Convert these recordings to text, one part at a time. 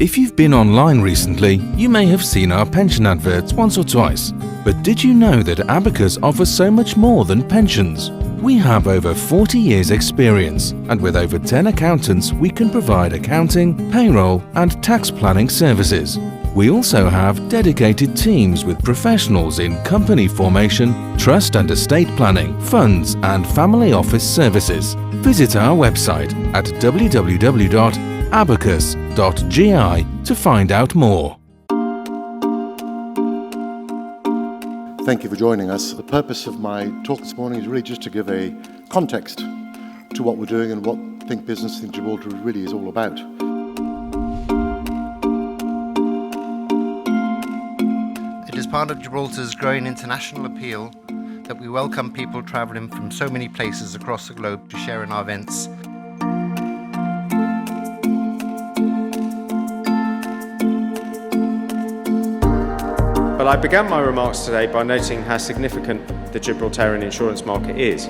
If you've been online recently, you may have seen our pension adverts once or twice. But did you know that Abacus offers so much more than pensions? We have over 40 years experience, and with over 10 accountants we can provide accounting, payroll and tax planning services. We also have dedicated teams with professionals in company formation, trust and estate planning, funds and family office services. Visit our website at www.abacus.gi to find out more. Thank you for joining us. The purpose of my talk this morning is really just to give a context to what we're doing and what Think Business, Think Gibraltar really is all about. It is part of Gibraltar's growing international appeal that we welcome people travelling from so many places across the globe to share in our events. Well, I began my remarks today by noting how significant the Gibraltarian insurance market is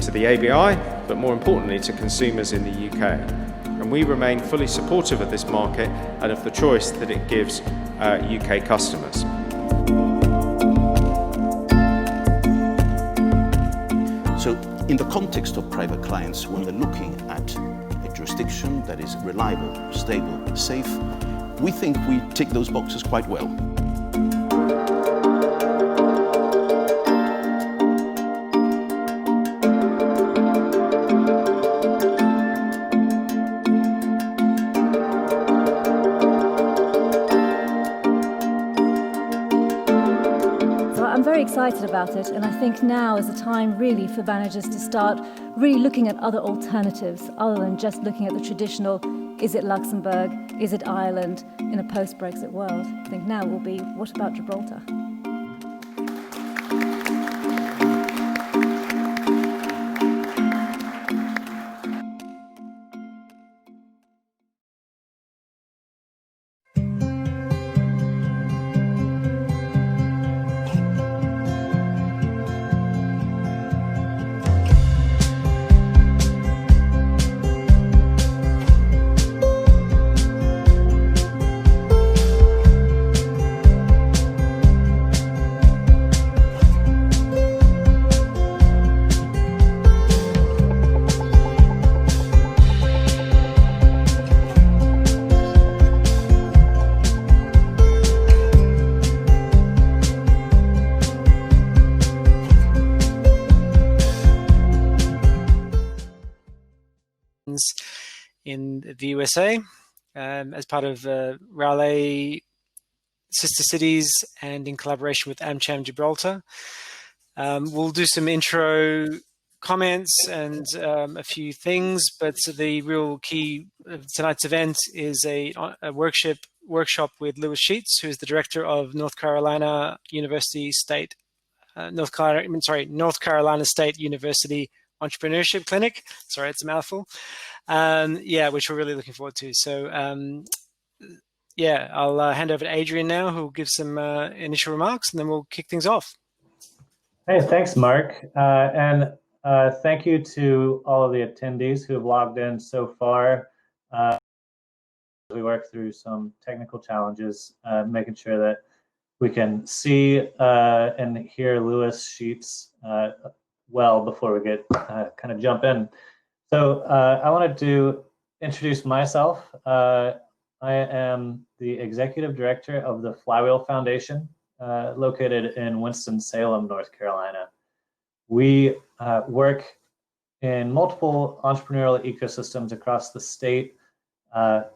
to the ABI, but more importantly to consumers in the UK. And we remain fully supportive of this market and of the choice that it gives UK customers. So in the context of private clients, when they're looking at a jurisdiction that is reliable, stable, safe, we think we tick those boxes quite well. I'm very excited about it, and I think now is the time really for managers to start really looking at other alternatives other than just looking at the traditional, is it Luxembourg, is it Ireland in a post-Brexit world. I think now will be, what about Gibraltar? in the USA as part of Raleigh Sister Cities and in collaboration with AmCham Gibraltar. We'll do some intro comments and a few things, but the real key of tonight's event is a workshop with Lewis Sheats, who is the director of North Carolina State University Entrepreneurship Clinic. Sorry, it's a mouthful. Which we're really looking forward to. So I'll hand over to Adrian now, who will give some initial remarks, and then we'll kick things off. Hey, thanks, Mark. And thank you to all of the attendees who have logged in so far. We work through some technical challenges, making sure that we can see and hear Lewis Sheats well before we get kind of jump in. So I wanted to introduce myself. I am the executive director of the Flywheel Foundation, located in Winston-Salem, North Carolina. We work in multiple entrepreneurial ecosystems across the state. Our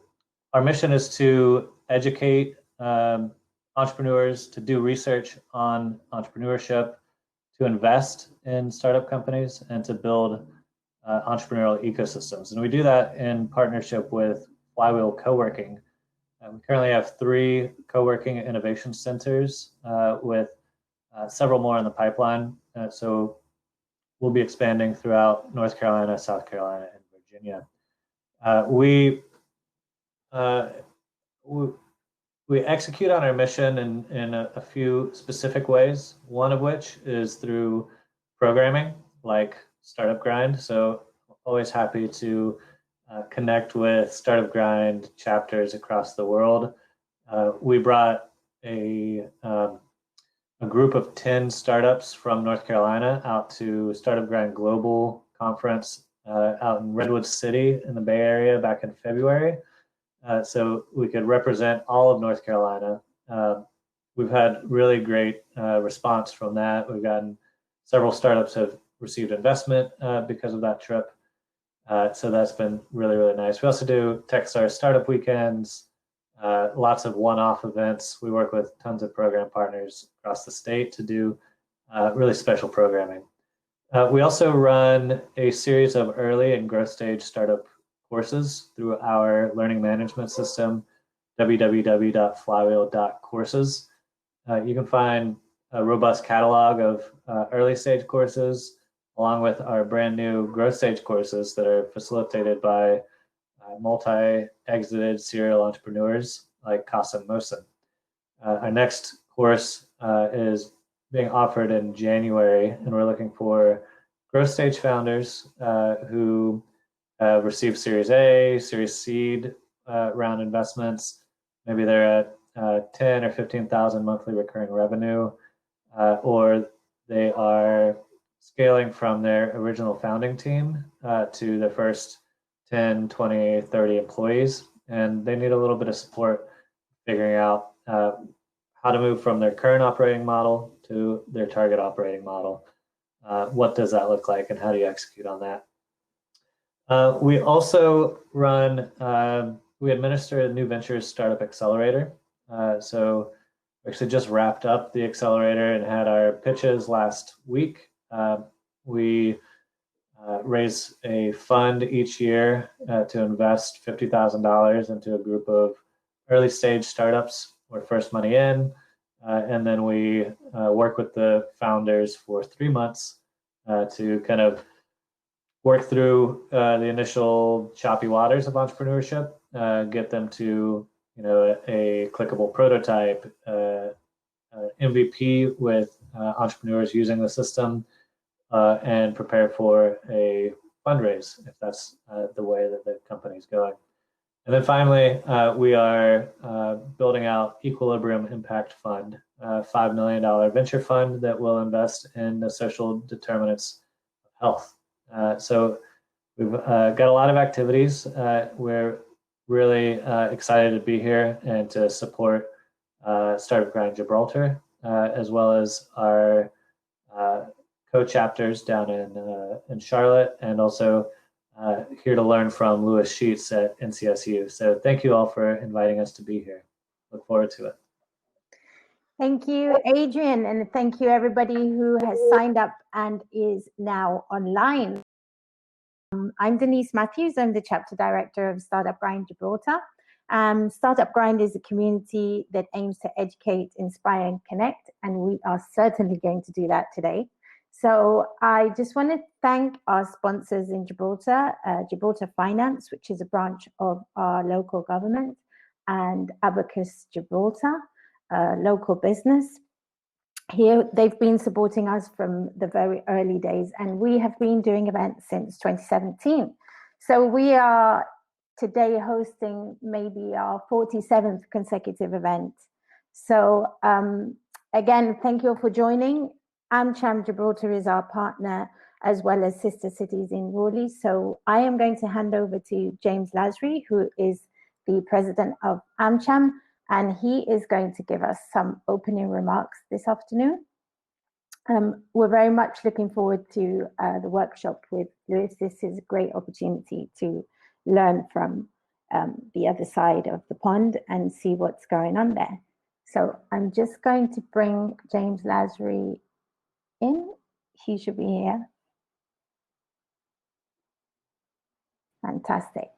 mission is to educate entrepreneurs, to do research on entrepreneurship, to invest in startup companies, and to build entrepreneurial ecosystems. And we do that in partnership with Flywheel Co-working. We currently have 3 co-working innovation centers with several more in the pipeline. So we'll be expanding throughout North Carolina, South Carolina, and Virginia. We execute on our mission in a few specific ways, one of which is through programming like Startup Grind. So always happy to connect with Startup Grind chapters across the world. We brought a group of 10 startups from North Carolina out to Startup Grind Global Conference out in Redwood City in the Bay Area back in February. So we could represent all of North Carolina. We've had really great response from that. We've gotten several startups have received investment because of that trip. So that's been really, really nice. We also do Techstars Startup Weekends, lots of one-off events. We work with tons of program partners across the state to do really special programming. We also run a series of early and growth stage startup courses through our learning management system, www.flywheel.courses. You can find a robust catalog of early stage courses, along with our brand new growth stage courses that are facilitated by multi-exited serial entrepreneurs like Qasim Mohsen. Our next course is being offered in January, and we're looking for growth stage founders who received Series A, Series Seed round investments. Maybe they're at 10 or 15,000 monthly recurring revenue, or they are scaling from their original founding team to their first 10, 20, 30 employees, and they need a little bit of support figuring out how to move from their current operating model to their target operating model. What does that look like, and how do you execute on that? We also run, we administer a New Ventures Startup Accelerator. So we actually just wrapped up the accelerator and had our pitches last week. We raise a fund each year to invest $50,000 into a group of early stage startups or first money in. And then we work with the founders for 3 months to kind of work through the initial choppy waters of entrepreneurship, get them to a clickable prototype, MVP with entrepreneurs using the system, and prepare for a fundraise if that's the way that the company's going. And then finally, we are building out Equilibrium Impact Fund, a $5 million venture fund that will invest in the social determinants of health. So we've got a lot of activities. We're really excited to be here and to support Startup Grind Gibraltar, as well as our co-chapters down in Charlotte, and also here to learn from Lewis Sheats at NCSU. So thank you all for inviting us to be here. Look forward to it. Thank you, Adrian, and thank you everybody who has signed up and is now online. I'm Denise Matthews. I'm the chapter director of Startup Grind Gibraltar. Startup Grind is a community that aims to educate, inspire, and connect, and we are certainly going to do that today. So I just want to thank our sponsors in Gibraltar, Gibraltar Finance, which is a branch of our local government, and Abacus Gibraltar, local business. Here, they've been supporting us from the very early days, and we have been doing events since 2017. So we are today hosting maybe our 47th consecutive event. So again, thank you all for joining. AmCham Gibraltar is our partner, as well as sister cities in Raleigh. So I am going to hand over to James Lasry, who is the president of AmCham, and he is going to give us some opening remarks this afternoon. We're very much looking forward to the workshop with Lewis. This is a great opportunity to learn from the other side of the pond and see what's going on there. So I'm just going to bring James Lasry in. He should be here. Fantastic.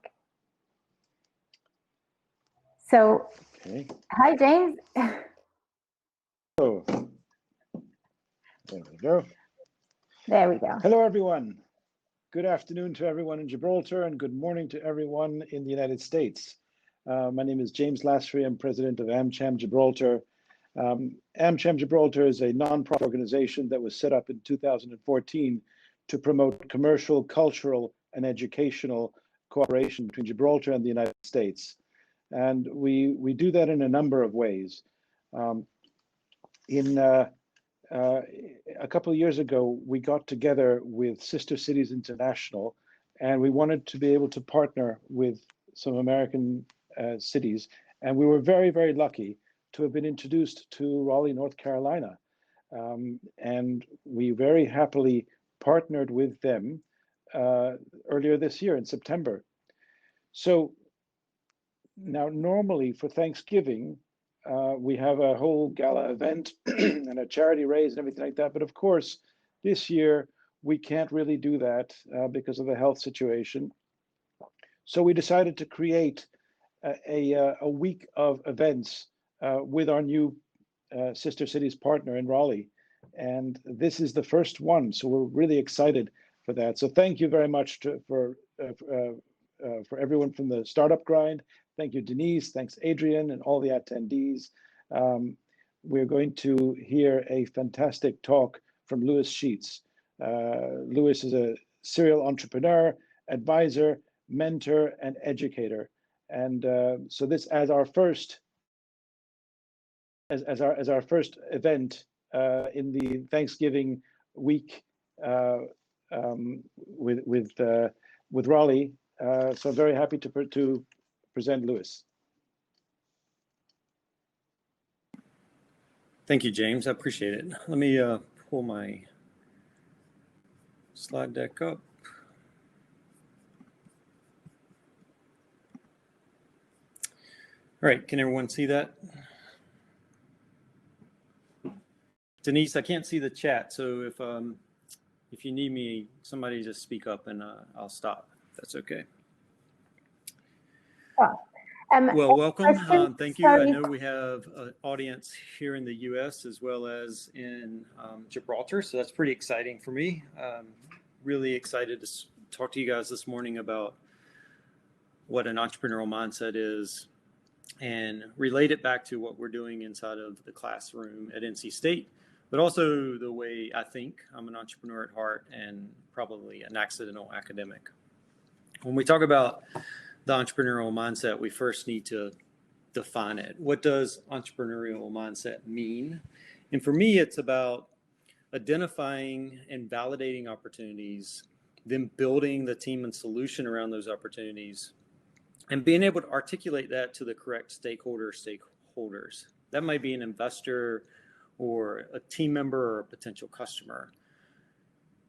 So, okay. Hi, James. Oh, there we go. There we go. Hello, everyone. Good afternoon to everyone in Gibraltar, and good morning to everyone in the United States. My name is James Lasry. I'm president of AmCham Gibraltar. AmCham Gibraltar is a nonprofit organization that was set up in 2014 to promote commercial, cultural, and educational cooperation between Gibraltar and the United States. And we do that in a number of ways. A couple of years ago, we got together with Sister Cities International, and we wanted to be able to partner with some American cities. And we were very, very lucky to have been introduced to Raleigh, North Carolina. And we very happily partnered with them earlier this year in September. So now normally for Thanksgiving, we have a whole gala event and a charity raise and everything like that. But of course, this year we can't really do that because of the health situation. So we decided to create a week of events with our new Sister Cities partner in Raleigh. And this is the first one. So we're really excited for that. So thank you very much for everyone from the Startup Grind. Thank you, Denise. Thanks, Adrian, and all the attendees. We're going to hear a fantastic talk from Louis Sheats. Louis is a serial entrepreneur, advisor, mentor, and educator. And so this as our first event in the Thanksgiving week with Raleigh. So I'm very happy to present Louis. Thank you, James. I appreciate it. Let me pull my slide deck up. All right, can everyone see that? Denise, I can't see the chat, so if you need me, somebody just speak up and I'll stop. That's okay. Well, welcome. Thank you. I know we have an audience here in the U.S. as well as in Gibraltar, so that's pretty exciting for me. Really excited to talk to you guys this morning about what an entrepreneurial mindset is and relate it back to what we're doing inside of the classroom at NC State, but also the way I think. I'm an entrepreneur at heart and probably an accidental academic. When we talk about the entrepreneurial mindset, we first need to define it. What does entrepreneurial mindset mean? And for me, it's about identifying and validating opportunities, then building the team and solution around those opportunities, and being able to articulate that to the correct stakeholders. That might be an investor or a team member or a potential customer.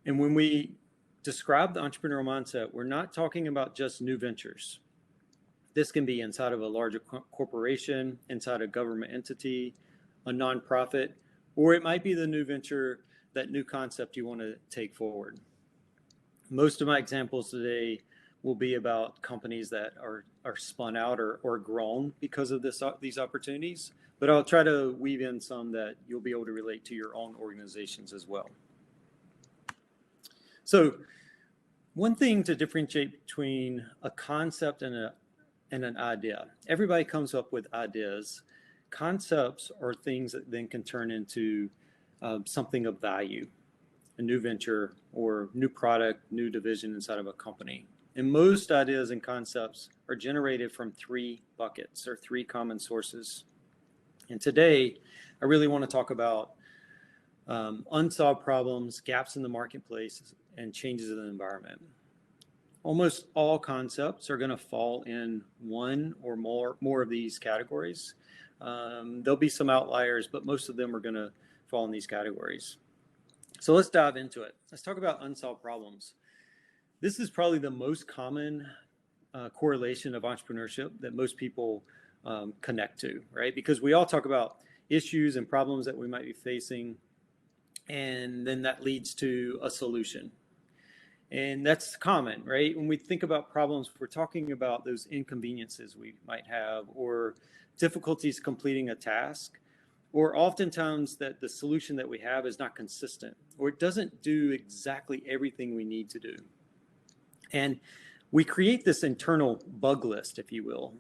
And when we describe the entrepreneurial mindset, we're not talking about just new ventures. This can be inside of a larger corporation, inside a government entity, a nonprofit, or it might be the new venture, that new concept you want to take forward. Most of my examples today will be about companies that are spun out or grown because of these opportunities, but I'll try to weave in some that you'll be able to relate to your own organizations as well. So one thing to differentiate between a concept and an idea. Everybody comes up with ideas. Concepts are things that then can turn into something of value, a new venture or new product, new division inside of a company. And most ideas and concepts are generated from three buckets or three common sources. And today, I really want to talk about unsolved problems, gaps in the marketplace, and changes in the environment. Almost all concepts are going to fall in one or more of these categories. There'll be some outliers, but most of them are going to fall in these categories. So let's dive into it. Let's talk about unsolved problems. This is probably the most common correlation of entrepreneurship that most people connect to, right? Because we all talk about issues and problems that we might be facing, and then that leads to a solution. And that's common, right? When we think about problems, we're talking about those inconveniences we might have or difficulties completing a task, or oftentimes that the solution that we have is not consistent or it doesn't do exactly everything we need to do. And we create this internal bug list, if you will,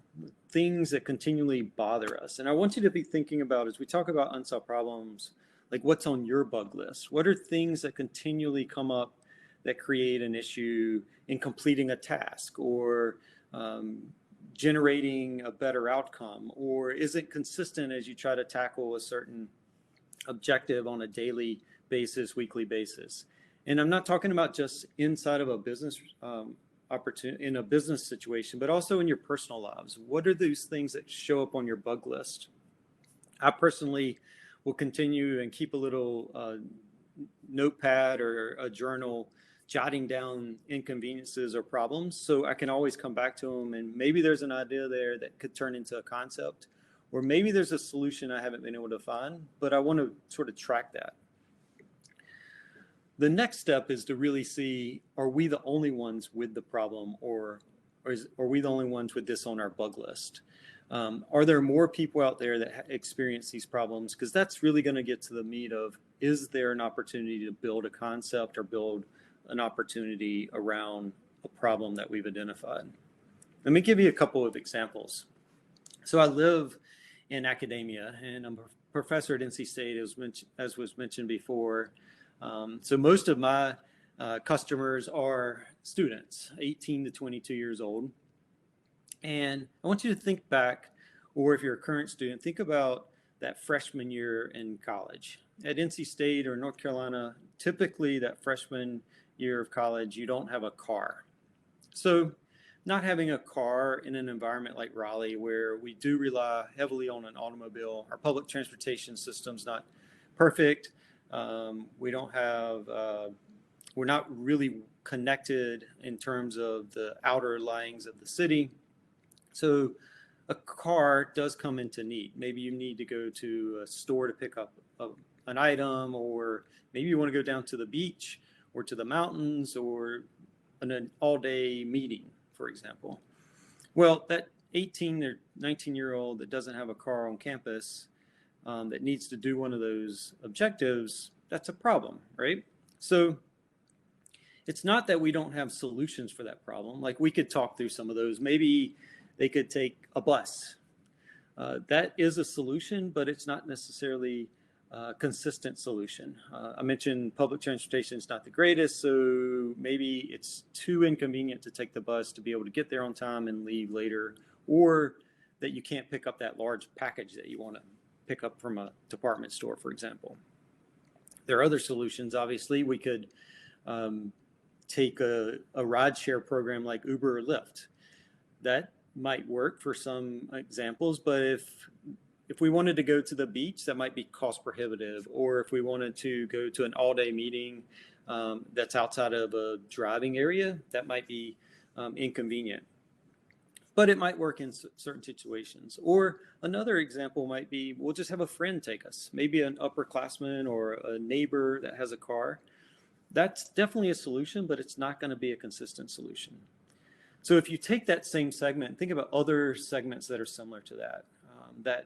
things that continually bother us. And I want you to be thinking about, as we talk about unsolved problems, like what's on your bug list? What are things that continually come up that create an issue in completing a task or generating a better outcome, or isn't consistent as you try to tackle a certain objective on a daily basis, weekly basis. And I'm not talking about just inside of a business opportunity, in a business situation, but also in your personal lives. What are those things that show up on your bug list? I personally will continue and keep a little notepad or a journal jotting down inconveniences or problems, so I can always come back to them, and maybe there's an idea there that could turn into a concept, or maybe there's a solution I haven't been able to find, but I want to sort of track that. The next step is to really see, are we the only ones with the problem, or are we the only ones with this on our bug list? Are there more people out there that experience these problems? Because that's really going to get to the meat of, is there an opportunity to build a concept or build an opportunity around a problem that we've identified? Let me give you a couple of examples. So I live in academia, and I'm a professor at NC State, as was mentioned before. So most of my customers are students, 18 to 22 years old. And I want you to think back, or if you're a current student, think about that freshman year in college. At NC State or North Carolina, typically that freshman year of college, you don't have a car. So not having a car in an environment like Raleigh, where we do rely heavily on an automobile, our public transportation system's not perfect. We don't have, we're not really connected in terms of the outer lyings of the city. So a car does come into need. Maybe you need to go to a store to pick up an item, or maybe you want to go down to the beach or to the mountains, or an all-day meeting, for example. Well, that 18 or 19-year-old that doesn't have a car on campus, that needs to do one of those objectives, that's a problem, right? So it's not that we don't have solutions for that problem. Like, we could talk through some of those. Maybe they could take a bus. That is a solution, but it's not necessarily a consistent solution. I mentioned public transportation is not the greatest, so maybe it's too inconvenient to take the bus to be able to get there on time and leave later, or that you can't pick up that large package that you want to pick up from a department store, for example. There are other solutions. Obviously, we could take a rideshare program like Uber or Lyft. That might work for some examples, but if we wanted to go to the beach, that might be cost prohibitive. Or if we wanted to go to an all-day meeting that's outside of a driving area, that might be inconvenient. But it might work in certain situations. Or another example might be, we'll just have a friend take us, maybe an upperclassman or a neighbor that has a car. That's definitely a solution, but it's not going to be a consistent solution. So if you take that same segment, think about other segments that are similar to that. That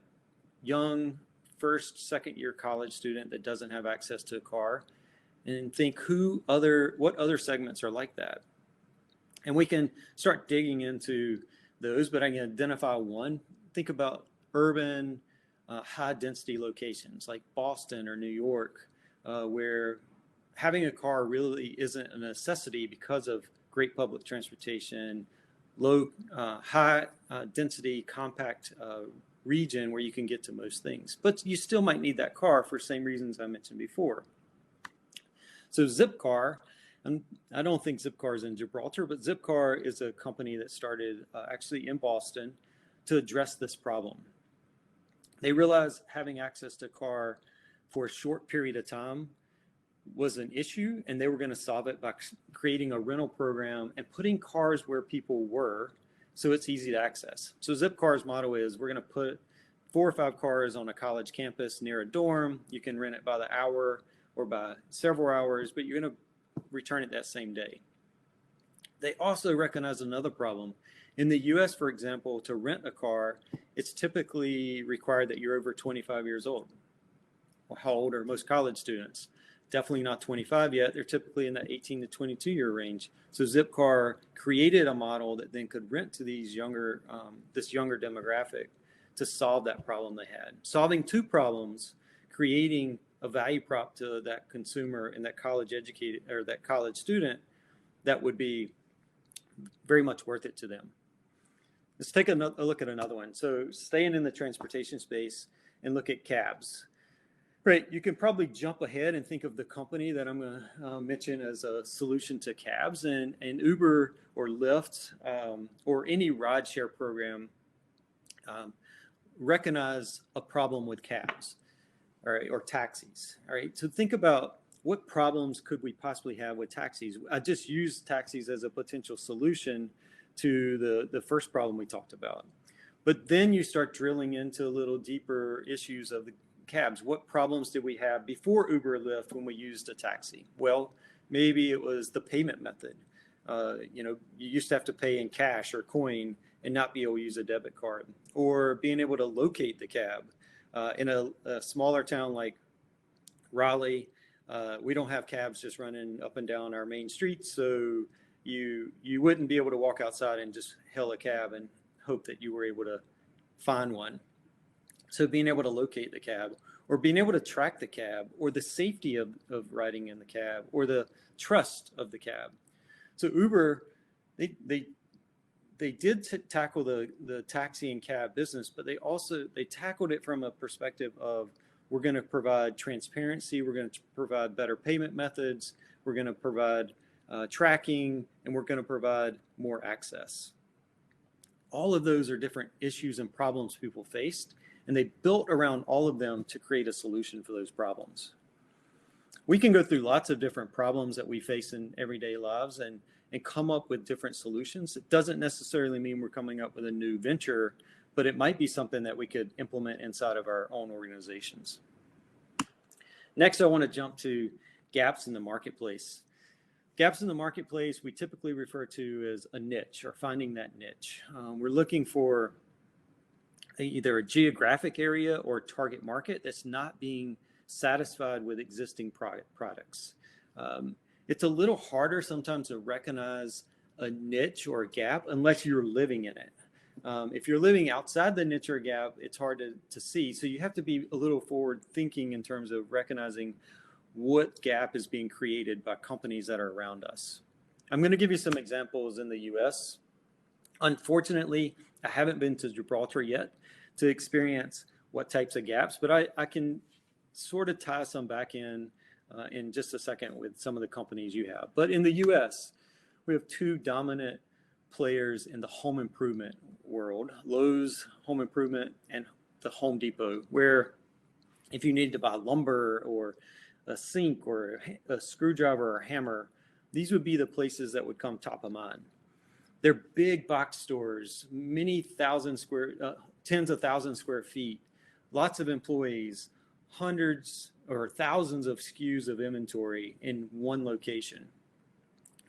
young first, second year college student that doesn't have access to a car, and think what other segments are like that. And we can start digging into those, but I can identify one. Think about urban, high density locations like Boston or New York, where having a car really isn't a necessity because of great public transportation, high density, compact region where you can get to most things. But you still might need that car for the same reasons I mentioned before. So Zipcar, and I don't think Zipcar is in Gibraltar, but Zipcar is a company that started actually in Boston to address this problem. They realized having access to a car for a short period of time was an issue, and they were going to solve it by creating a rental program and putting cars where people were so it's easy to access. So Zipcar's motto is, we're going to put 4 or 5 cars on a college campus near a dorm. You can rent it by the hour or by several hours, but you're going to return it that same day. They also recognize another problem. In the US, for example, to rent a car, it's typically required that you're over 25 years old. Well, how old are most college students? Definitely not 25 yet. They're typically in that 18 to 22 year range. So Zipcar created a model that then could rent to these this younger demographic to solve that problem they had. Solving 2 problems, creating a value prop to that consumer and that college educated or that college student that would be very much worth it to them. Let's take a look at another one. So staying in the transportation space and look at cabs. Right, you can probably jump ahead and think of the company that I'm going to mention as a solution to cabs, and Uber or Lyft or any rideshare program recognize a problem with cabs, all right, or taxis. All right, so think about what problems could we possibly have with taxis. I just used taxis as a potential solution to the first problem we talked about. But then you start drilling into a little deeper issues of the cabs. What problems did we have before Uber or Lyft when we used a taxi? Well, maybe it was the payment method. You used to have to pay in cash or coin and not be able to use a debit card, or being able to locate the cab. In a smaller town like Raleigh, we don't have cabs just running up and down our main streets, so you wouldn't be able to walk outside and just hail a cab and hope that you were able to find one. So being able to locate the cab, or being able to track the cab, or the safety of riding in the cab, or the trust of the cab. So Uber, they did tackle the taxi and cab business, but they tackled it from a perspective of, we're going to provide transparency, we're going to provide better payment methods, we're going to provide tracking, and we're going to provide more access. All of those are different issues and problems people faced, and they built around all of them to create a solution for those problems. We can go through lots of different problems that we face in everyday lives and come up with different solutions. It doesn't necessarily mean we're coming up with a new venture, but it might be something that we could implement inside of our own organizations. Next, I want to jump to gaps in the marketplace. Gaps in the marketplace we typically refer to as a niche, or finding that niche. We're looking for either a geographic area or target market that's not being satisfied with existing products. It's a little harder sometimes to recognize a niche or a gap unless you're living in it. If you're living outside the niche or gap, it's hard to see. So you have to be a little forward thinking in terms of recognizing what gap is being created by companies that are around us. I'm going to give you some examples in the US. Unfortunately, I haven't been to Gibraltar yet to experience what types of gaps, but I can sort of tie some back in just a second with some of the companies you have. But in the US, we have two dominant players in the home improvement world, Lowe's Home Improvement and the Home Depot, where if you needed to buy lumber or a sink or a screwdriver or a hammer, these would be the places that would come top of mind. They're big box stores, many tens of thousands square feet, lots of employees, hundreds or thousands of SKUs of inventory in one location.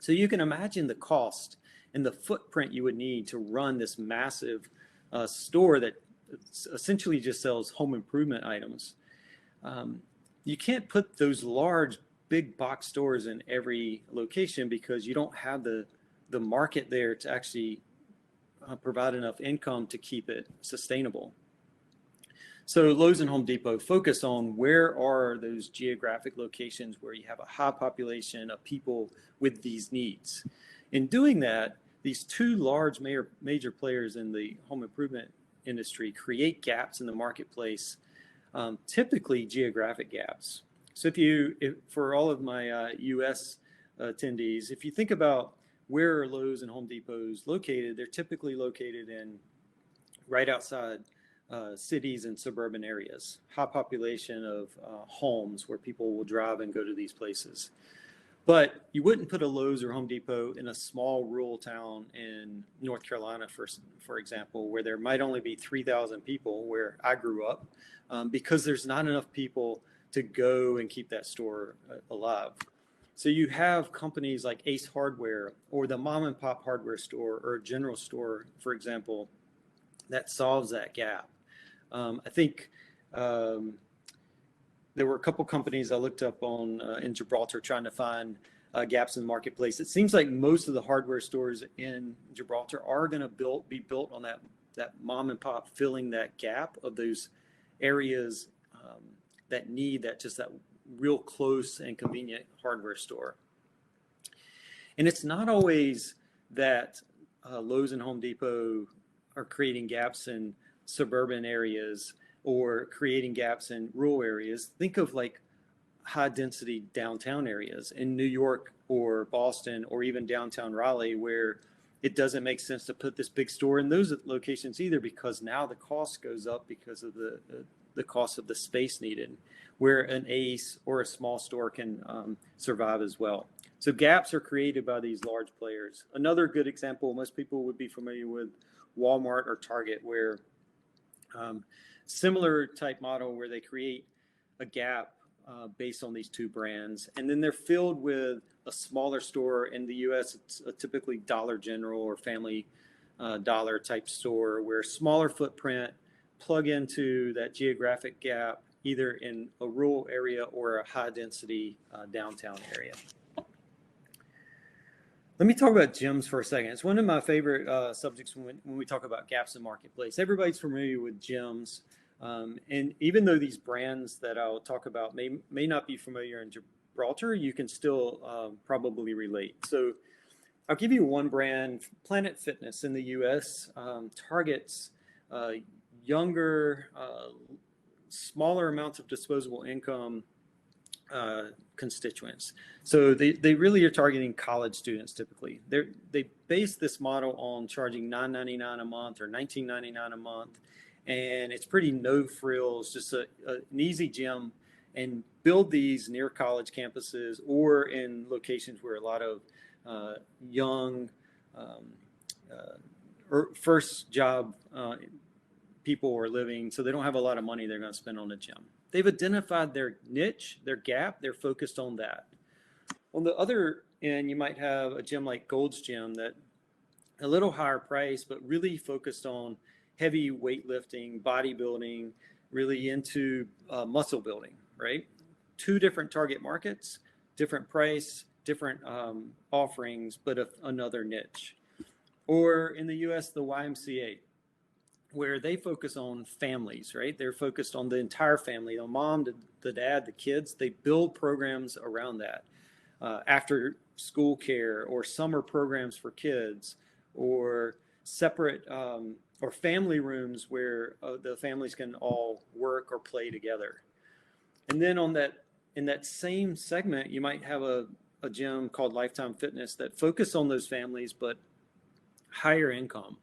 So you can imagine the cost and the footprint you would need to run this massive store that essentially just sells home improvement items. You can't put those large, big box stores in every location because you don't have the market there to actually provide enough income to keep it sustainable. So Lowe's and Home Depot focus on where are those geographic locations where you have a high population of people with these needs. In doing that, these two large major players in the home improvement industry create gaps in the marketplace, typically geographic gaps. So for all of my US attendees, if you think about where are Lowe's and Home Depots located, they're typically located in right outside cities and suburban areas, high population of homes where people will drive and go to these places. But you wouldn't put a Lowe's or Home Depot in a small rural town in North Carolina, for example, where there might only be 3,000 people, where I grew up, because there's not enough people to go and keep that store alive. So you have companies like Ace Hardware or the mom and pop hardware store or a general store, for example, that solves that gap. I think there were a couple companies I looked up on in Gibraltar trying to find gaps in the marketplace. It seems like most of the hardware stores in Gibraltar are going to be built on that mom and pop, filling that gap of those areas that need that real close and convenient hardware store. And it's not always that Lowe's and Home Depot are creating gaps in suburban areas or creating gaps in rural areas. Think of like high density downtown areas in New York or Boston or even downtown Raleigh, where it doesn't make sense to put this big store in those locations either, because now the cost goes up because of the cost of the space needed, where an Ace or a small store can survive as well. So gaps are created by these large players. Another good example, most people would be familiar with Walmart or Target, where similar type model where they create a gap based on these two brands. And then they're filled with a smaller store. In the US, it's a typically Dollar General or Family Dollar type store, where smaller footprint, plug into that geographic gap, either in a rural area or a high density downtown area. Let me talk about gyms for a second. It's one of my favorite subjects when we talk about gaps in marketplace. Everybody's familiar with gyms. And even though these brands that I'll talk about may not be familiar in Gibraltar, you can still probably relate. So I'll give you one brand. Planet Fitness in the US targets younger, smaller amounts of disposable income constituents. So they really are targeting college students typically. They base this model on charging $9.99 a month or $19.99 a month. And it's pretty no frills, just an easy gym, and build these near college campuses or in locations where a lot of young first job people are living, so they don't have a lot of money they're going to spend on a gym. They've identified their niche, their gap, they're focused on that. On the other end, you might have a gym like Gold's Gym that a little higher price, but really focused on heavy weightlifting, bodybuilding, really into muscle building, right? Two different target markets, different price, different offerings, but another niche. Or in the US, the YMCA, where they focus on families, right? They're focused on the entire family, the mom, the dad, the kids. They build programs around that. After school care or summer programs for kids, or separate or family rooms where the families can all work or play together. And then in that same segment, you might have a gym called Lifetime Fitness that focus on those families, but higher income.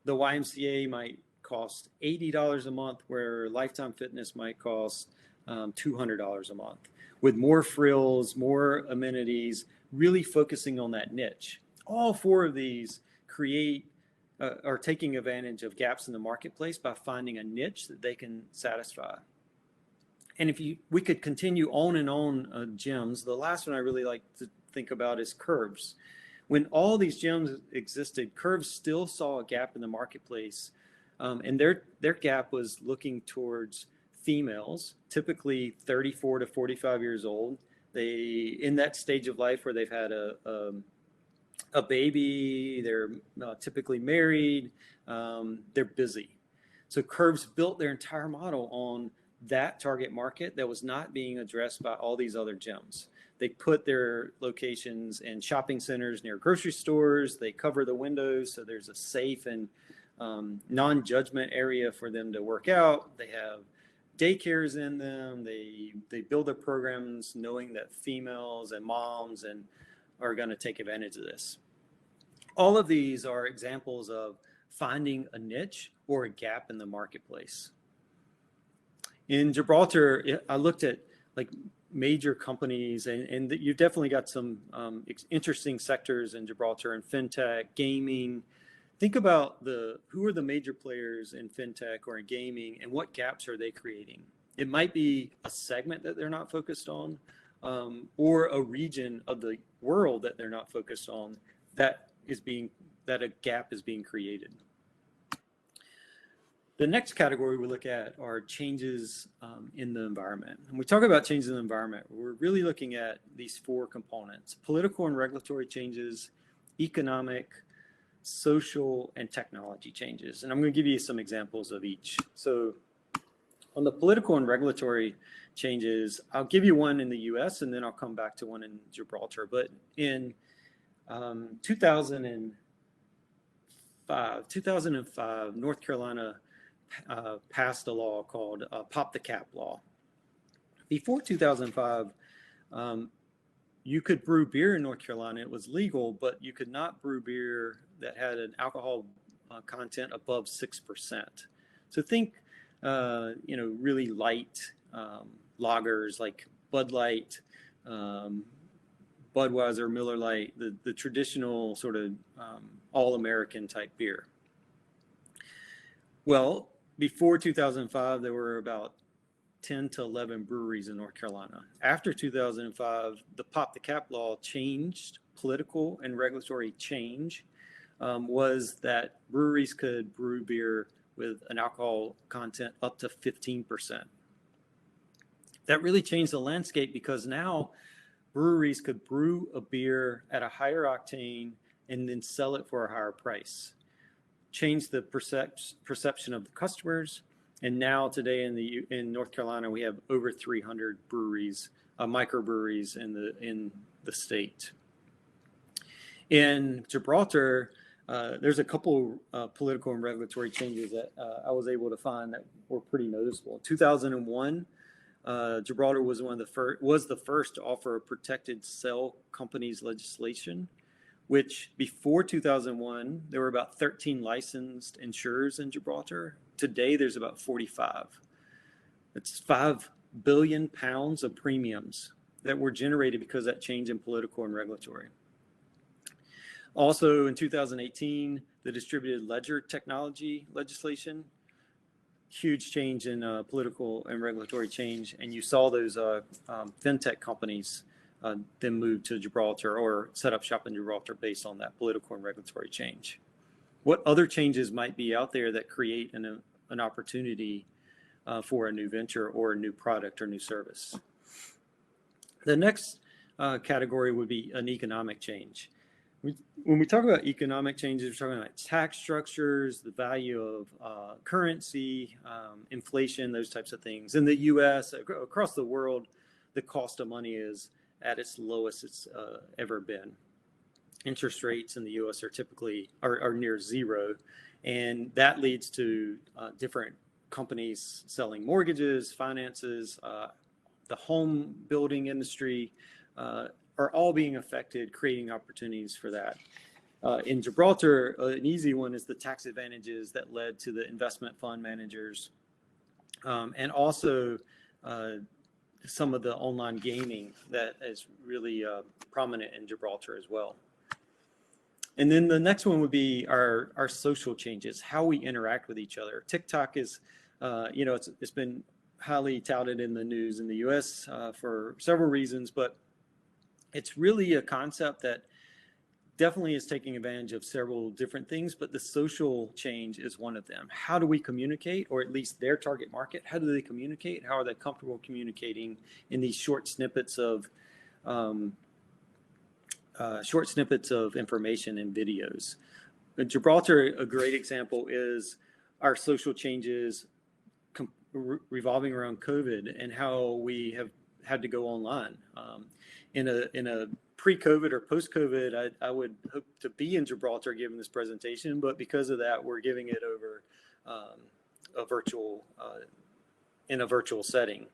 The YMCA might cost $80 a month, where Lifetime Fitness might cost $200 a month, with more frills, more amenities, really focusing on that niche. All four of these are taking advantage of gaps in the marketplace by finding a niche that they can satisfy. And we could continue on and on gyms. The last one I really like to think about is Curves. When all these gyms existed, Curves still saw a gap in the marketplace, and their gap was looking towards females, typically 34 to 45 years old. They in that stage of life where they've had a baby, they're typically married, they're busy. So Curves built their entire model on that target market that was not being addressed by all these other gyms. They put their locations in shopping centers near grocery stores. They cover the windows so there's a safe and non-judgment area for them to work out. They have daycares in them. They build their programs knowing that females and moms are going to take advantage of this. All of these are examples of finding a niche or a gap in the marketplace. In Gibraltar, I looked at like major companies, and you've definitely got some interesting sectors in Gibraltar, in fintech, gaming. Think about who are the major players in fintech or in gaming, and what gaps are they creating? It might be a segment that they're not focused on, or a region of the world that they're not focused on that a gap is being created. The next category we look at are changes in the environment. And we talk about changes in the environment, we're really looking at these four components: political and regulatory changes, economic, social, and technology changes. And I'm going to give you some examples of each. So on the political and regulatory changes, I'll give you one in the US and then I'll come back to one in Gibraltar. But in 2005, North Carolina passed a law called Pop the Cap law. Before 2005, you could brew beer in North Carolina. It was legal, but you could not brew beer that had an alcohol content above 6%. So think, really light lagers like Bud Light, Budweiser, Miller Lite, the traditional sort of all-American type beer. Well, before 2005, there were about 10 to 11 breweries in North Carolina. After 2005, the Pop the Cap law changed, political and regulatory change was that breweries could brew beer with an alcohol content up to 15%. That really changed the landscape because now breweries could brew a beer at a higher octane and then sell it for a higher price. Changed the perception of the customers. And now today in North Carolina, we have over 300 breweries, microbreweries in the state. In Gibraltar, there's a couple political and regulatory changes that I was able to find that were pretty noticeable. In 2001, Gibraltar was the first to offer a protected sale companies legislation, which before 2001, there were about 13 licensed insurers in Gibraltar. Today, there's about 45. It's 5 billion pounds of premiums that were generated because of that change in political and regulatory. Also in 2018, the distributed ledger technology legislation, huge change in political and regulatory change. And you saw those fintech companies then move to Gibraltar or set up shop in Gibraltar based on that political and regulatory change. What other changes might be out there that create an opportunity for a new venture or a new product or new service? The next category would be an economic change. When we talk about economic changes, we're talking about tax structures, the value of currency, inflation, those types of things. In the U.S., across the world, the cost of money is at its lowest it's ever been. Interest rates in the U.S. are near zero, and that leads to different companies selling mortgages, finances, the home building industry, are all being affected, creating opportunities for that. In Gibraltar, an easy one is the tax advantages that led to the investment fund managers, and also some of the online gaming that is really prominent in Gibraltar as well. And then the next one would be our social changes, how we interact with each other. TikTok is, it's been highly touted in the news in the U.S. For several reasons, but it's really a concept that definitely is taking advantage of several different things, but the social change is one of them. How do we communicate, or at least their target market? How do they communicate? How are they comfortable communicating in these short snippets of information and videos? In Gibraltar, a great example is our social changes revolving around COVID and how we have had to go online. In a pre-COVID or post-COVID, I would hope to be in Gibraltar giving this presentation, but because of that, we're giving it over in a virtual setting.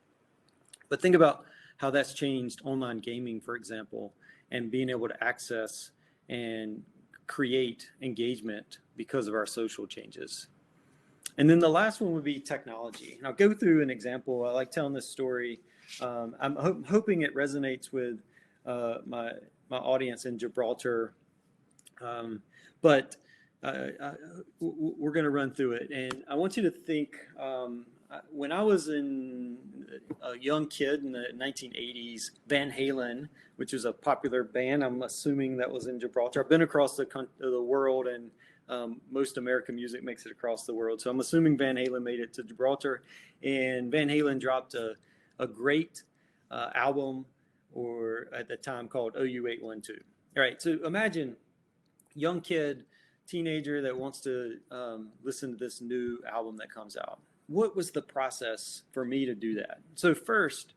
But think about how that's changed online gaming, for example, and being able to access and create engagement because of our social changes. And then the last one would be technology. And I'll go through an example. I like telling this story. I'm hoping it resonates with my audience in Gibraltar, but we're going to run through it. And I want you to think, when I was a young kid in the 1980s, Van Halen, which was a popular band, I'm assuming that was in Gibraltar. I've been across the world, and most American music makes it across the world. So I'm assuming Van Halen made it to Gibraltar, and Van Halen dropped a great album, or at the time called OU812. All right, so imagine young kid, teenager that wants to listen to this new album that comes out. What was the process for me to do that? So first,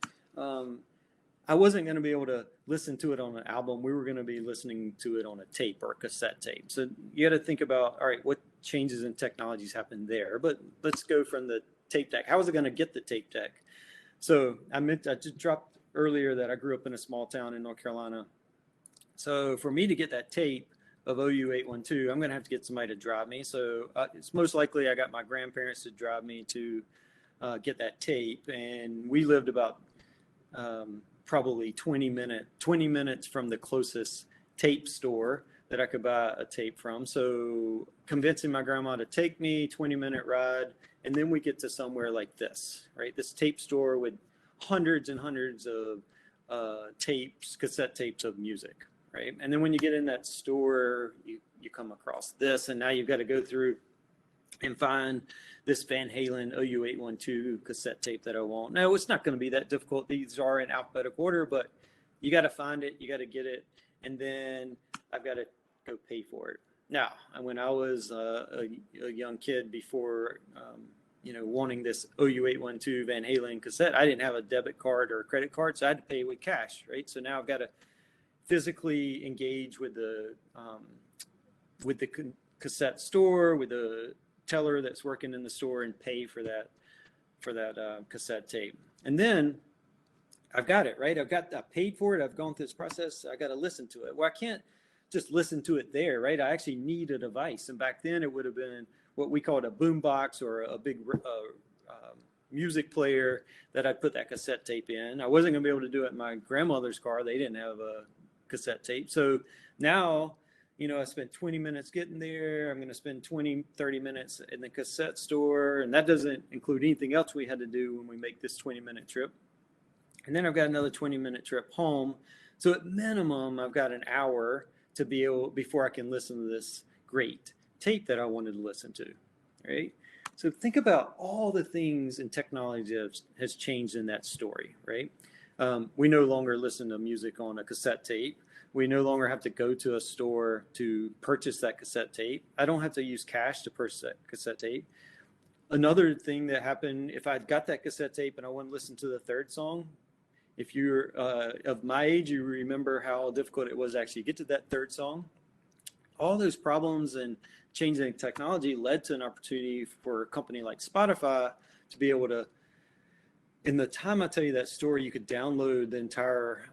I wasn't going to be able to listen to it on an album. We were going to be listening to it on a tape or a cassette tape. So you got to think about, all right, what changes in technologies happened there? But let's go from the tape deck. How was I going to get the tape deck? So I just dropped earlier that I grew up in a small town in North Carolina. So for me to get that tape of OU 812, I'm going to have to get somebody to drive me. So it's most likely I got my grandparents to drive me to get that tape. And we lived about probably 20 minutes from the closest tape store that I could buy a tape from. So convincing my grandma to take me, 20-minute ride, and then we get to somewhere like this, right? This tape store with hundreds and hundreds of tapes, cassette tapes of music, right? And then when you get in that store, you come across this, and now you've got to go through and find this Van Halen OU 812 cassette tape that I want. Now, it's not going to be that difficult. These are in alphabetical order, but you got to find it, you got to get it, and then I've got to go pay for it. Now, when I was a young kid before, wanting this OU 812 Van Halen cassette, I didn't have a debit card or a credit card, so I had to pay with cash, right? So now I've got to physically engage with the cassette store, with the teller that's working in the store, and pay for that cassette tape. And then I've got it, right? I paid for it. I've gone through this process. I got to listen to it. Well, I can't just listen to it there, right? I actually need a device. And back then it would have been what we called a boombox or a big music player that I'd put that cassette tape in. I wasn't going to be able to do it in my grandmother's car. They didn't have a cassette tape. So now, I spent 20 minutes getting there. I'm going to spend 20, 30 minutes in the cassette store. And that doesn't include anything else we had to do when we make this 20-minute trip. And then I've got another 20-minute trip home. So at minimum, I've got an hour to be able, before I can listen to this great tape that I wanted to listen to, right? So think about all the things in technology that has changed in that story, right? We no longer listen to music on a cassette tape. We no longer have to go to a store to purchase that cassette tape. I don't have to use cash to purchase that cassette tape. Another thing that happened, if I'd got that cassette tape and I wanted to listen to the third song, if you're of my age, you remember how difficult it was to actually get to that third song. All those problems and changing technology led to an opportunity for a company like Spotify to be able to, in the time I tell you that story, you could download the entire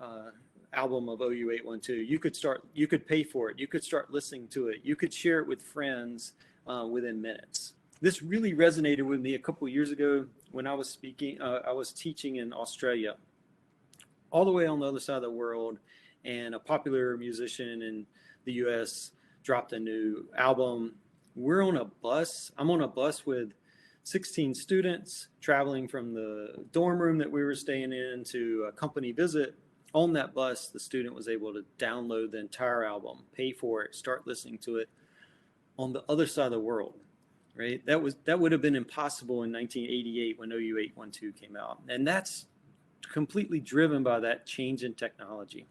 album of OU 812. You could pay for it. You could start listening to it. You could share it with friends within minutes. This really resonated with me a couple of years ago when I was speaking. I was teaching in Australia, all the way on the other side of the world, and a popular musician in the U.S. dropped a new album. We're on a bus. I'm on a bus with 16 students traveling from the dorm room that we were staying in to a company visit. On that bus, the student was able to download the entire album, pay for it, start listening to it on the other side of the world, right? That would have been impossible in 1988 when OU 812 came out. And that's completely driven by that change in technology.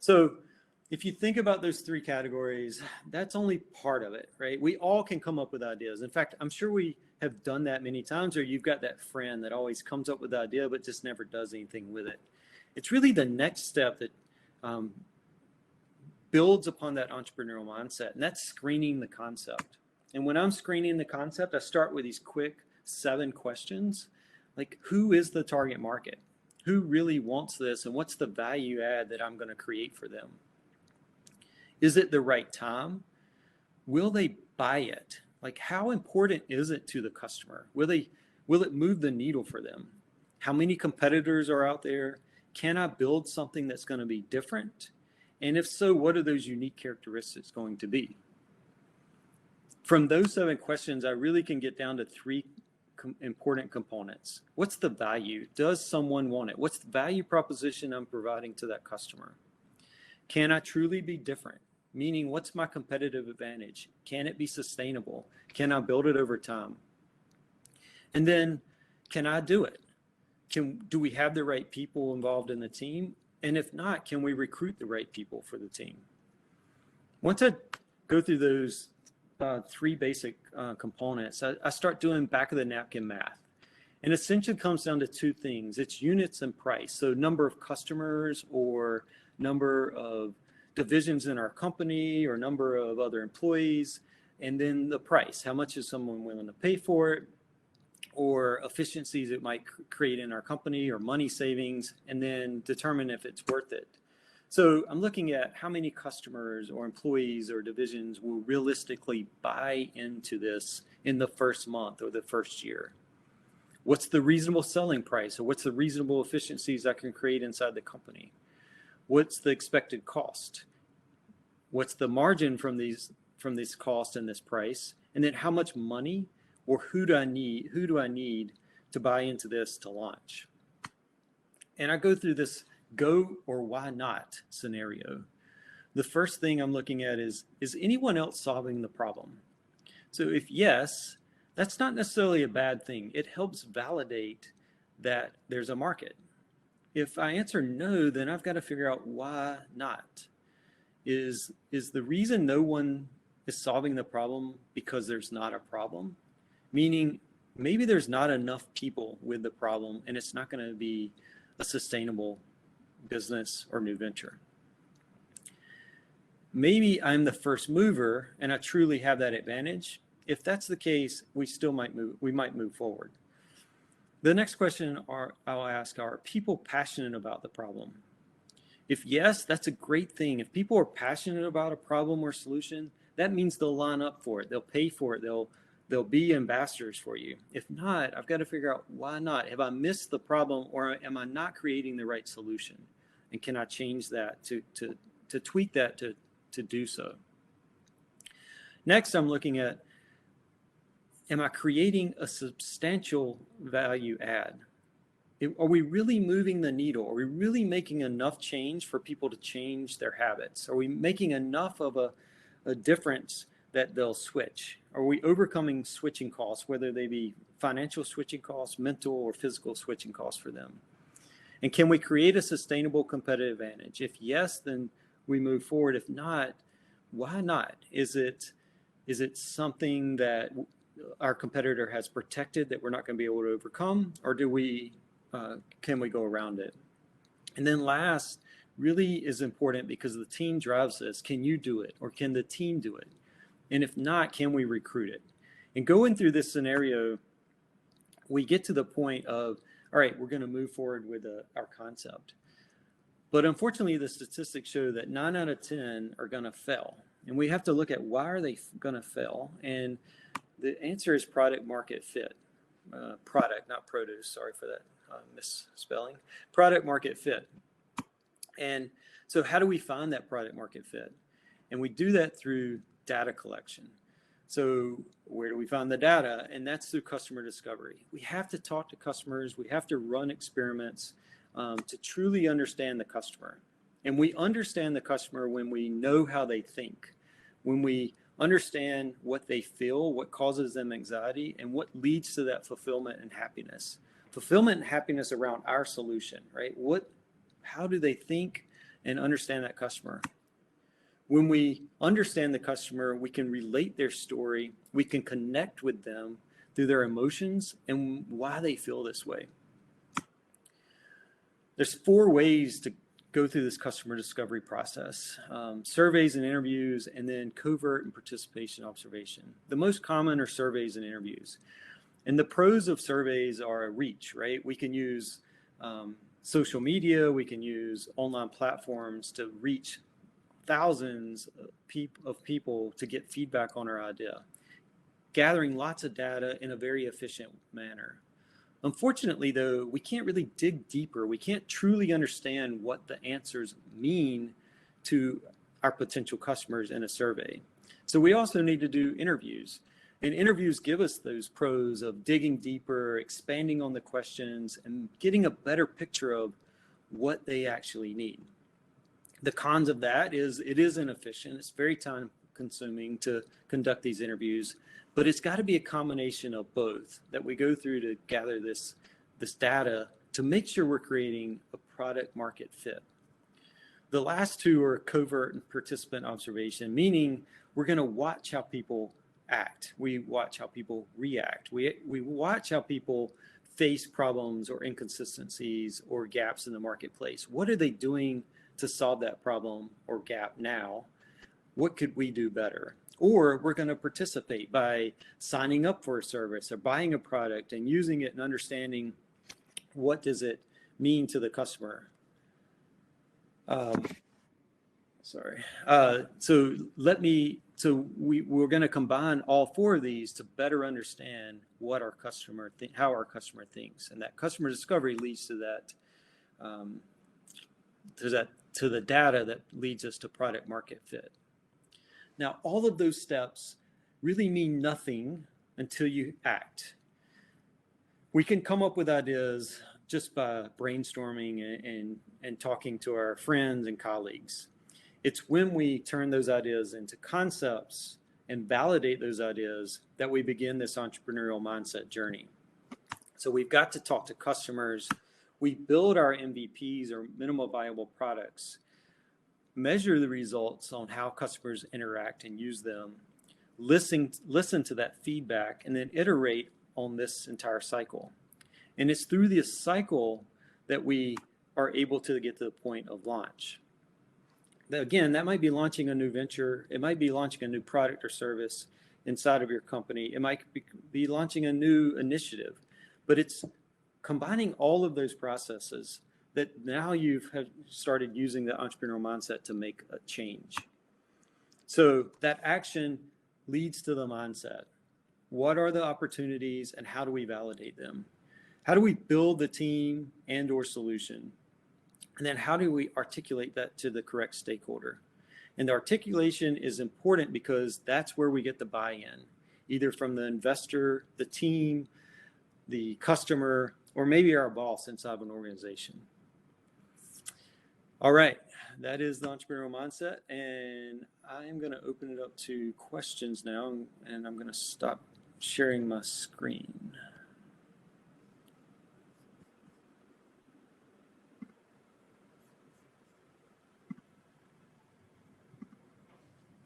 So if you think about those three categories, that's only part of it, right? We all can come up with ideas. In fact, I'm sure we have done that many times, or you've got that friend that always comes up with the idea but just never does anything with it. It's really the next step that builds upon that entrepreneurial mindset, and that's screening the concept. And when I'm screening the concept, I start with these quick 7 questions, like who is the target market? Who really wants this, and what's the value add that I'm going to create for them? Is it the right time? Will they buy it? Like, how important is it to the customer? Will it move the needle for them? How many competitors are out there? Can I build something that's going to be different? And if so, what are those unique characteristics going to be? From those 7 questions, I really can get down to 3 important components. What's the value? Does someone want it? What's the value proposition I'm providing to that customer? Can I truly be different? Meaning, what's my competitive advantage? Can it be sustainable? Can I build it over time? And then, can I do it? Do we have the right people involved in the team? And if not, can we recruit the right people for the team? Once I go through those 3 basic components, I start doing back of the napkin math. And essentially comes down to two things. It's units and price. So number of customers or number of divisions in our company or number of other employees, and then the price. How much is someone willing to pay for it, or efficiencies it might create in our company, or money savings, and then determine if it's worth it. So I'm looking at how many customers or employees or divisions will realistically buy into this in the first month or the first year. What's the reasonable selling price, or what's the reasonable efficiencies I can create inside the company? What's the expected cost? What's the margin from these costs and this price? And then how much money or who do I need to buy into this to launch? And I go through this go or why not scenario. The first thing I'm looking at is anyone else solving the problem? So if yes, that's not necessarily a bad thing. It helps validate that there's a market. If I answer no, then I've got to figure out why not. Is the reason no one is solving the problem because there's not a problem? Meaning maybe there's not enough people with the problem and it's not going to be a sustainable business or new venture. Maybe I'm the first mover and I truly have that advantage. If that's the case, we might move forward. The next question I'll ask are people passionate about the problem? If yes, that's a great thing. If people are passionate about a problem or solution, that means they'll line up for it. They'll pay for it. They'll be ambassadors for you. If not, I've got to figure out why not. Have I missed the problem, or am I not creating the right solution? And can I change that to tweak that to do so? Next, I'm looking at, am I creating a substantial value add? Are we really moving the needle? Are we really making enough change for people to change their habits? Are we making enough of a difference that they'll switch? Are we overcoming switching costs, whether they be financial switching costs, mental or physical switching costs for them? And can we create a sustainable competitive advantage? If yes, then we move forward. If not, why not? Is it something that our competitor has protected that we're not going to be able to overcome, or can we go around it? And then last really is important because the team drives this. Can you do it, or can the team do it? And if not, can we recruit it? And going through this scenario, we get to the point of, all right, we're going to move forward with our concept. But unfortunately, the statistics show that 9 out of 10 are going to fail. And we have to look at why are they going to fail? And the answer is product market fit. Product, not produce. Sorry for that misspelling. Product market fit. And so how do we find that product market fit? And we do that through data collection. So where do we find the data? And that's through customer discovery. We have to talk to customers. We have to run experiments to truly understand the customer. And we understand the customer when we know how they think, when we understand what they feel, what causes them anxiety, and what leads to that fulfillment and happiness. Fulfillment and happiness around our solution, right? How do they think and understand that customer? When we understand the customer, we can relate their story, we can connect with them through their emotions and why they feel this way. There's 4 ways to go through this customer discovery process: surveys and interviews, and then covert and participation observation. The most common are surveys and interviews. And the pros of surveys are reach, right? We can use social media, we can use online platforms to reach thousands of people to get feedback on our idea, gathering lots of data in a very efficient manner. Unfortunately, though, we can't really dig deeper. We can't truly understand what the answers mean to our potential customers in a survey. So we also need to do interviews. And interviews give us those pros of digging deeper, expanding on the questions, and getting a better picture of what they actually need. The cons of that is it is inefficient. It's very time consuming to conduct these interviews, but it's got to be a combination of both that we go through to gather this data to make sure we're creating a product market fit. The last 2 are covert and participant observation, meaning we're going to watch how people act. We watch how people react. We watch how people face problems or inconsistencies or gaps in the marketplace. What are they doing to solve that problem or gap now? What could we do better? Or we're going to participate by signing up for a service or buying a product and using it and understanding what does it mean to the customer. We're going to combine all four of these to better understand what our customer how our customer thinks, and that customer discovery leads to that to the data that leads us to product market fit. Now, all of those steps really mean nothing until you act. We can come up with ideas just by brainstorming and talking to our friends and colleagues. It's when we turn those ideas into concepts and validate those ideas that we begin this entrepreneurial mindset journey. So we've got to talk to customers. We build our MVPs or minimal viable products, measure the results on how customers interact and use them, listen to that feedback, and then iterate on this entire cycle. And it's through this cycle that we are able to get to the point of launch. Again, that might be launching a new venture. It might be launching a new product or service inside of your company. It might be launching a new initiative, but it's combining all of those processes that now have started using the entrepreneurial mindset to make a change. So that action leads to the mindset. What are the opportunities and how do we validate them? How do we build the team and or solution? And then how do we articulate that to the correct stakeholder? And the articulation is important because that's where we get the buy-in, either from the investor, the team, the customer, or maybe our boss inside of an organization. All right, that is the entrepreneurial mindset. And I am going to open it up to questions now, and I'm going to stop sharing my screen.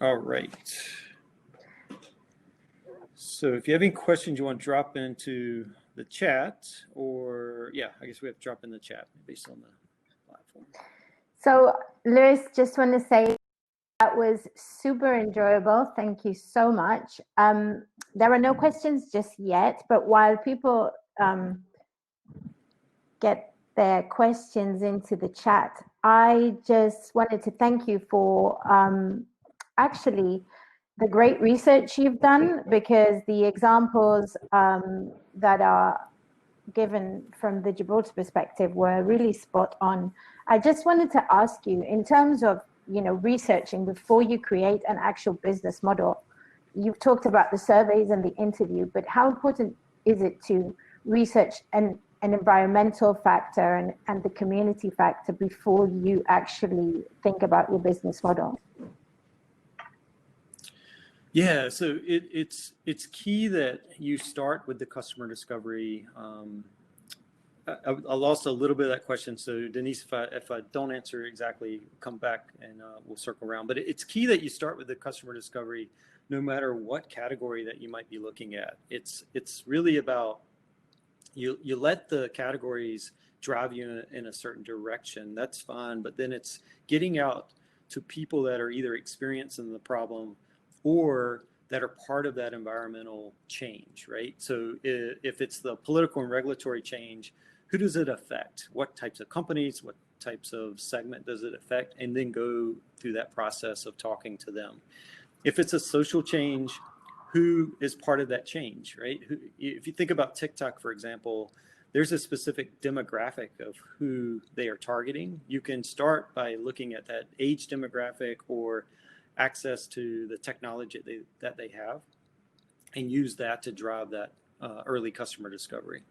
All right. So if you have any questions you want to drop into the chat, or I guess we have to drop in the chat based on the platform. So Lewis, just want to say that was super enjoyable. Thank you so much. There are no questions just yet, but while people get their questions into the chat, I just wanted to thank you for actually the great research you've done, because the examples that are given from the Gibraltar perspective were really spot on. I just wanted to ask you, in terms of researching before you create an actual business model, you've talked about the surveys and the interview, but how important is it to research an environmental factor and the community factor before you actually think about your business model? Yeah, so it's key that you start with the customer discovery. I lost a little bit of that question, so Denise, if I don't answer exactly, come back and we'll circle around. But it's key that you start with the customer discovery, no matter what category that you might be looking at. It's really about you let the categories drive you in a certain direction. That's fine, but then it's getting out to people that are either experiencing the problem or that are part of that environmental change, right? So if it's the political and regulatory change, who does it affect? What types of companies, what types of segment does it affect? And then go through that process of talking to them. If it's a social change, who is part of that change, right? If you think about TikTok, for example, there's a specific demographic of who they are targeting. You can start by looking at that age demographic or access to the technology that they have and use that to drive that early customer discovery.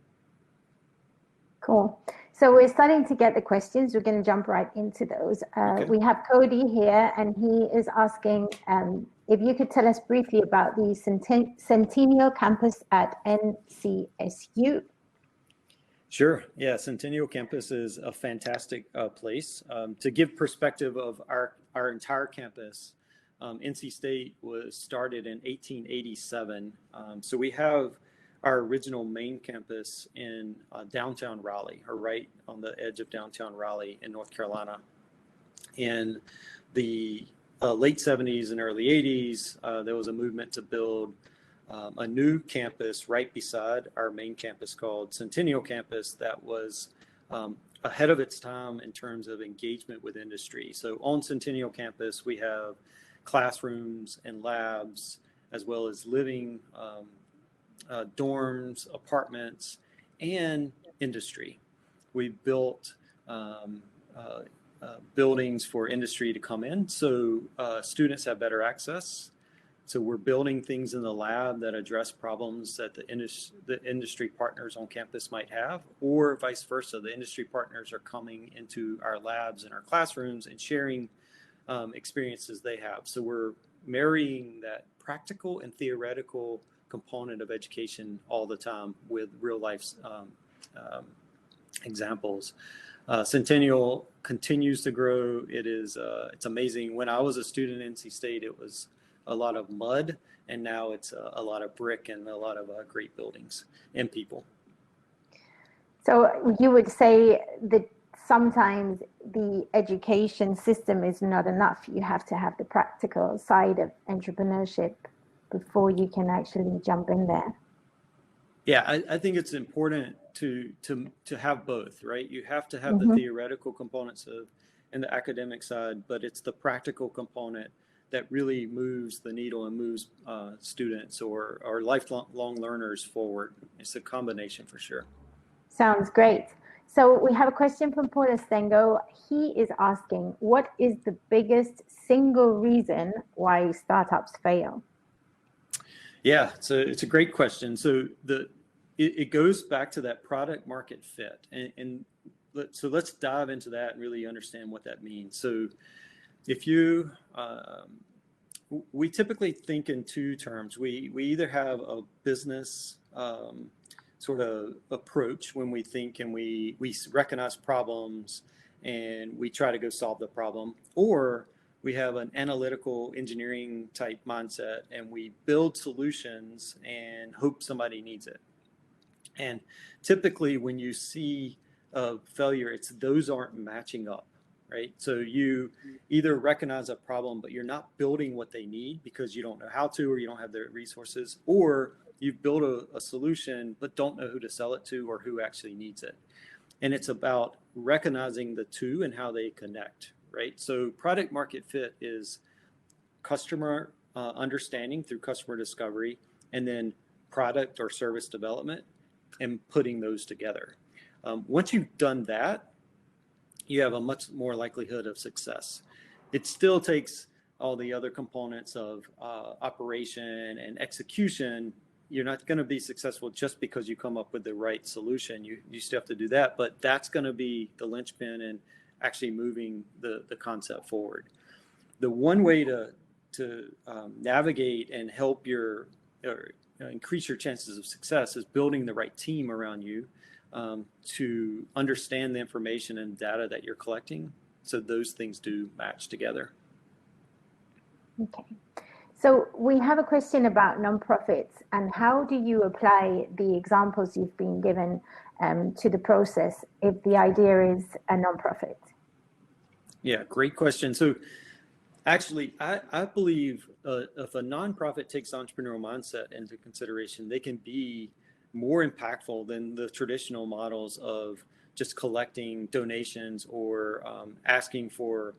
Cool. So we're starting to get the questions. We're going to jump right into those. Okay. We have Cody here, and he is asking if you could tell us briefly about the Centennial campus at NCSU. Sure. Yeah, Centennial campus is a fantastic place. To give perspective of our entire campus, NC State was started in 1887. So we have our original main campus in downtown Raleigh, or right on the edge of downtown Raleigh in North Carolina. In the late 70s and early 80s, there was a movement to build a new campus right beside our main campus called Centennial Campus that was ahead of its time in terms of engagement with industry. So on Centennial Campus, we have classrooms and labs, as well as living, dorms, apartments, and industry. We built buildings for industry to come in, so students have better access. So we're building things in the lab that address problems that the industry partners on campus might have, or vice versa. The industry partners are coming into our labs and our classrooms and sharing experiences they have. So we're marrying that practical and theoretical component of education all the time with real life examples. Centennial continues to grow. It's amazing. When I was a student at NC State, it was a lot of mud, and now it's a lot of brick and a lot of great buildings and people. So you would say that sometimes the education system is not enough. You have to have the practical side of entrepreneurship before you can actually jump in there. Yeah, I think it's important to have both, right? You have to have the theoretical components and the academic side, but it's the practical component that really moves the needle and moves students or lifelong learners forward. It's a combination for sure. Sounds great. So we have a question from Poole. He is asking, what is the biggest single reason why startups fail? Yeah, it's a great question. So it goes back to that product market fit. So let's dive into that and really understand what that means. So if you, we typically think in two terms. We either have a business sort of approach when we think and we recognize problems and we try to go solve the problem, or we have an analytical engineering type mindset and we build solutions and hope somebody needs it. And typically when you see a failure, those aren't matching up, right? So you either recognize a problem, but you're not building what they need because you don't know how to, or you don't have the resources, or you've built a solution, but don't know who to sell it to or who actually needs it. And it's about recognizing the two and how they connect, right? So product market fit is customer understanding through customer discovery, and then product or service development and putting those together. Once you've done that, you have a much more likelihood of success. It still takes all the other components of operation and execution. You're not going to be successful just because you come up with the right solution. You still have to do that, but that's going to be the linchpin in actually moving the concept forward. The one way to navigate and help increase your chances of success is building the right team around you to understand the information and data that you're collecting. So those things do match together. Okay. So we have a question about nonprofits, and how do you apply the examples you've been given to the process if the idea is a nonprofit? Yeah, great question. So actually, I believe if a nonprofit takes the entrepreneurial mindset into consideration, they can be more impactful than the traditional models of just collecting donations or asking for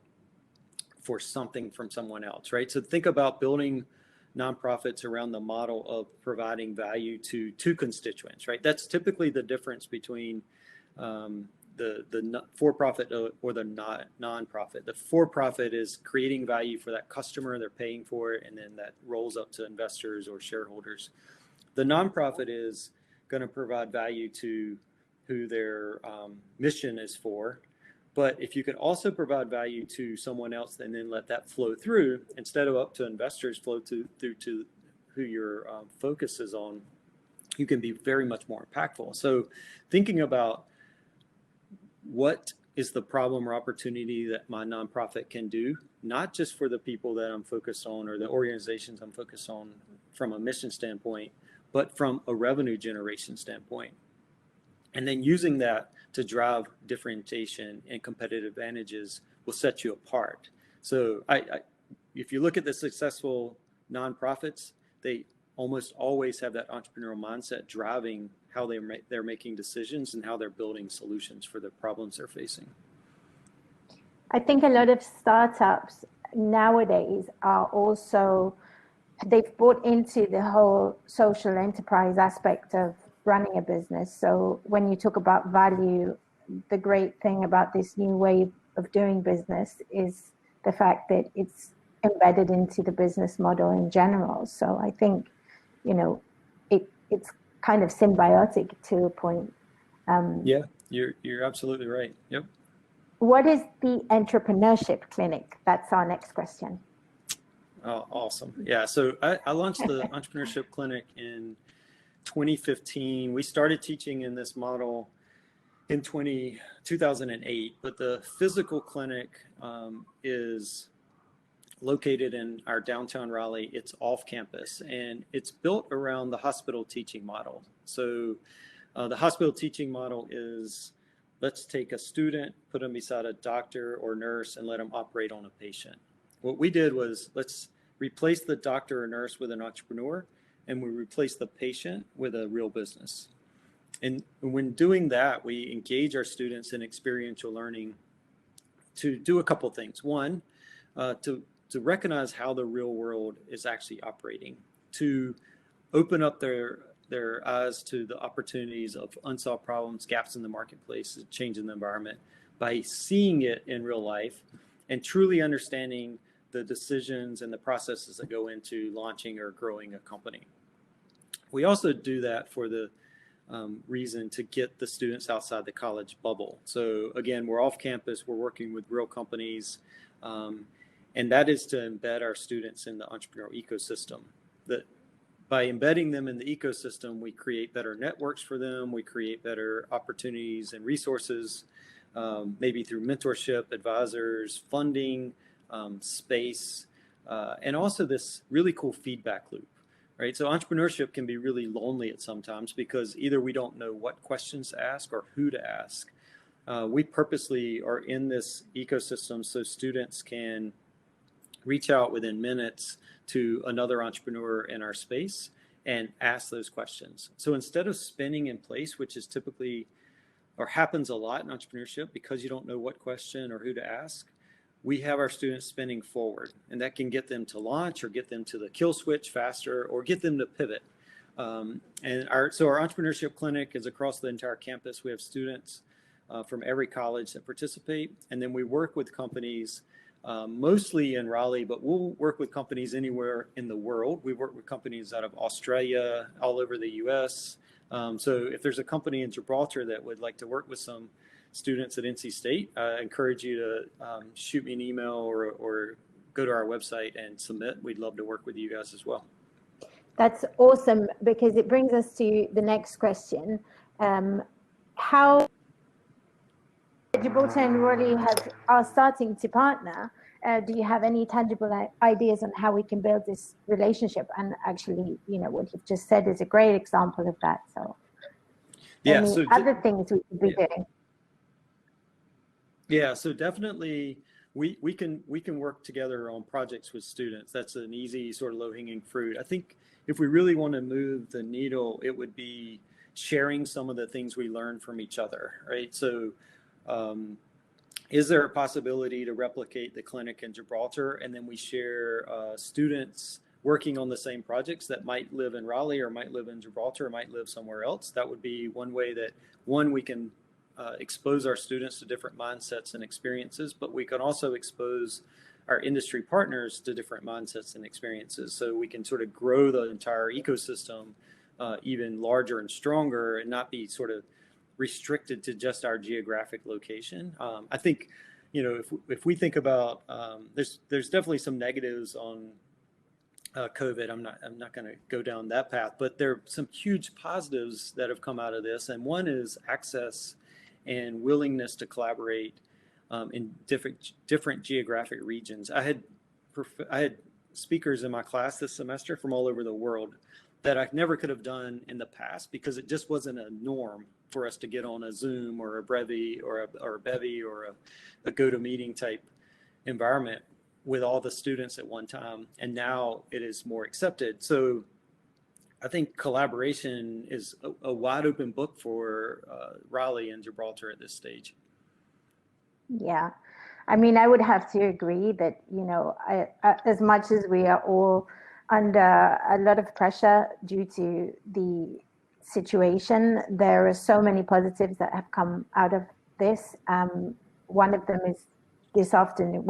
something from someone else, right? So think about building nonprofits around the model of providing value to two constituents, right? That's typically the difference between the for-profit or the nonprofit. The for-profit is creating value for that customer, they're paying for it, and then that rolls up to investors or shareholders. The nonprofit is going to provide value to who their mission is for. But if you could also provide value to someone else and then let that flow through, instead of up to investors, flow through to who your focus is on, you can be very much more impactful. So thinking about what is the problem or opportunity that my nonprofit can do, not just for the people that I'm focused on or the organizations I'm focused on from a mission standpoint, but from a revenue generation standpoint. And then using that to drive differentiation and competitive advantages will set you apart. So if you look at the successful nonprofits, they almost always have that entrepreneurial mindset driving how they're making decisions and how they're building solutions for the problems they're facing. I think a lot of startups nowadays are also, they've bought into the whole social enterprise aspect of running a business. So when you talk about value, the great thing about this new way of doing business is the fact that it's embedded into the business model in general. So I think, you know, it's kind of symbiotic to a point. Yeah, you're absolutely right. Yep. What is the Entrepreneurship Clinic? That's our next question. Oh, awesome. Yeah, so I launched the Entrepreneurship Clinic in 2015. We started teaching in this model in 2008, but the physical clinic is located in our downtown Raleigh. It's off campus, and it's built around the hospital teaching model. So the hospital teaching model is, let's take a student, put them beside a doctor or nurse, and let them operate on a patient. What we did was, let's replace the doctor or nurse with an entrepreneur, and we replace the patient with a real business. And when doing that, we engage our students in experiential learning to do a couple things. One, to recognize how the real world is actually operating, to open up their eyes to the opportunities of unsolved problems, gaps in the marketplace, change in the environment, by seeing it in real life and truly understanding the decisions and the processes that go into launching or growing a company. We also do that for the reason to get the students outside the college bubble. So again, we're off campus, we're working with real companies, and that is to embed our students in the entrepreneurial ecosystem. That by embedding them in the ecosystem, we create better networks for them, we create better opportunities and resources, maybe through mentorship, advisors, funding, space, and also this really cool feedback loop, right? So entrepreneurship can be really lonely at sometimes because either we don't know what questions to ask or who to ask. We purposely are in this ecosystem so students can reach out within minutes to another entrepreneur in our space and ask those questions. So instead of spinning in place, which is typically or happens a lot in entrepreneurship because you don't know what question or who to ask, we have our students spinning forward, and that can get them to launch or get them to the kill switch faster or get them to pivot. And our Entrepreneurship Clinic is across the entire campus. We have students from every college that participate, and then we work with companies mostly in Raleigh, but we'll work with companies anywhere in the world. We work with companies out of Australia, all over the US. So if there's a company in Gibraltar that would like to work with some students at NC State, I encourage you to shoot me an email or go to our website and submit. We'd love to work with you guys as well. That's awesome, because it brings us to the next question. How Gibraltar and Raleigh are starting to partner. Do you have any tangible ideas on how we can build this relationship? And actually, you know, what you've just said is a great example of that. So yeah, any other things we could be doing? Yeah, so definitely we can work together on projects with students. That's an easy sort of low-hanging fruit. I think if we really want to move the needle, it would be sharing some of the things we learn from each other, right? So is there a possibility to replicate the clinic in Gibraltar, and then we share students working on the same projects that might live in Raleigh or might live in Gibraltar or might live somewhere else? That would be one way that, we can expose our students to different mindsets and experiences, but we can also expose our industry partners to different mindsets and experiences. So we can sort of grow the entire ecosystem even larger and stronger and not be sort of restricted to just our geographic location. I think, you know, if we think about, there's definitely some negatives on COVID. I'm not going to go down that path, but there are some huge positives that have come out of this. And one is access and willingness to collaborate in different geographic regions. I had speakers in my class this semester from all over the world. that I never could have done in the past because it just wasn't a norm for us to get on a Zoom or a Brevi or a Bevy or a GoToMeeting type environment with all the students at one time. And now it is more accepted. So I think collaboration is a wide open book for Raleigh and Gibraltar at this stage. Yeah, I mean, I would have to agree that, you know, as much as we are all under a lot of pressure due to the situation, there are so many positives that have come out of this. One of them is this afternoon,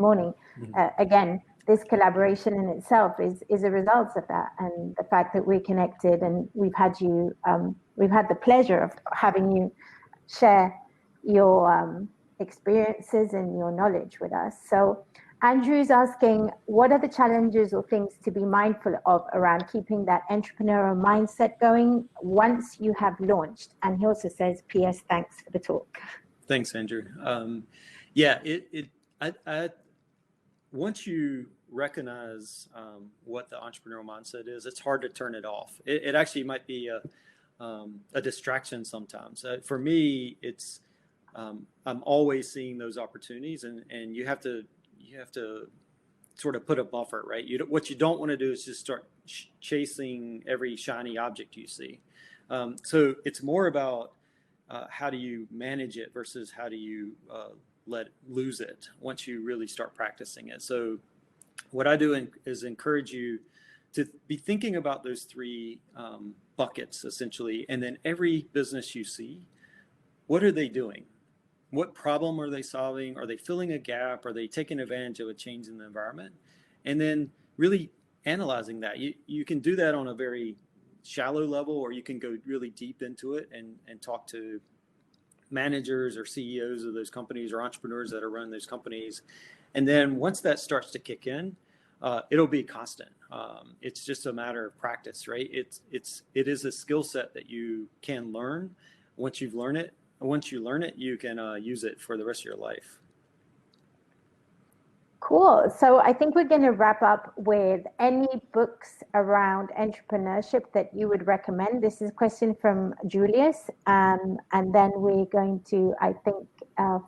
morning. Again, this collaboration in itself is a result of that, and the fact that we're connected, and we've had the pleasure of having you share your experiences and your knowledge with us. So Andrew's asking, what are the challenges or things to be mindful of around keeping that entrepreneurial mindset going once you have launched? And he also says, P.S. thanks for the talk. Thanks, Andrew. Yeah, once you recognize what the entrepreneurial mindset is, it's hard to turn it off. It actually might be a distraction sometimes. For me, it's I'm always seeing those opportunities, and you have to sort of put a buffer, right? What you don't want to do is just start chasing every shiny object you see. So it's more about how do you manage it versus how do you lose it once you really start practicing it. So what I do is encourage you to be thinking about those three buckets essentially, and then every business you see, what are they doing? What problem are they solving? Are they filling a gap? Are they taking advantage of a change in the environment? And then really analyzing that. You can do that on a very shallow level, or you can go really deep into it and talk to managers or CEOs of those companies or entrepreneurs that are running those companies. And then once that starts to kick in, it'll be constant. It's just a matter of practice, right? It is a skill set that you can learn. Once you learn it, you can use it for the rest of your life. Cool. So I think we're going to wrap up with any books around entrepreneurship that you would recommend. This is a question from Julius. And then we're going to, I think,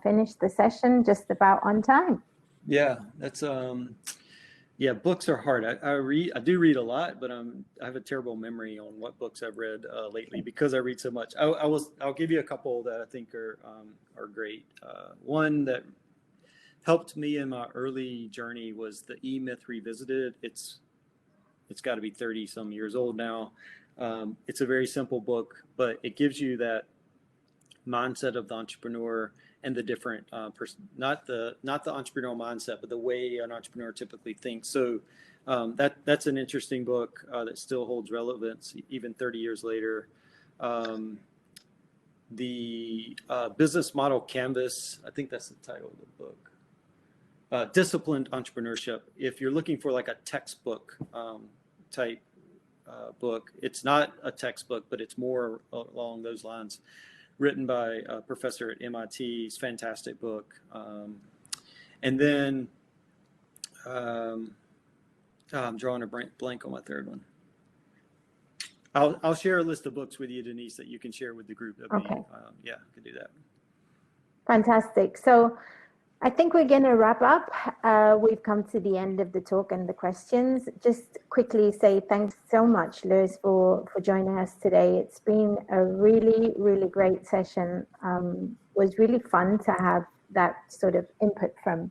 finish the session just about on time. Yeah, that's books are hard. I do read a lot, but I have a terrible memory on what books I've read lately because I read so much. I'll give you a couple that I think are great. One that helped me in my early journey was the E-Myth Revisited. It's got to be 30 some years old now. It's a very simple book, but it gives you that mindset of the entrepreneur and the different not the entrepreneurial mindset, but the way an entrepreneur typically thinks. So that's an interesting book that still holds relevance even 30 years later. The Business Model Canvas, I think that's the title of the book. Disciplined Entrepreneurship. If you're looking for like a textbook type book, it's not a textbook, but it's more along those lines. Written by a professor at MIT. It's a fantastic book. And then I'm drawing a blank on my third one. I'll share a list of books with you, Denise, that you can share with the group. Okay. Yeah, I could do that. Fantastic. So I think we're going to wrap up. We've come to the end of the talk and the questions. Just quickly say thanks so much, Lewis, for joining us today. It's been a really, really great session. It was really fun to have that sort of input from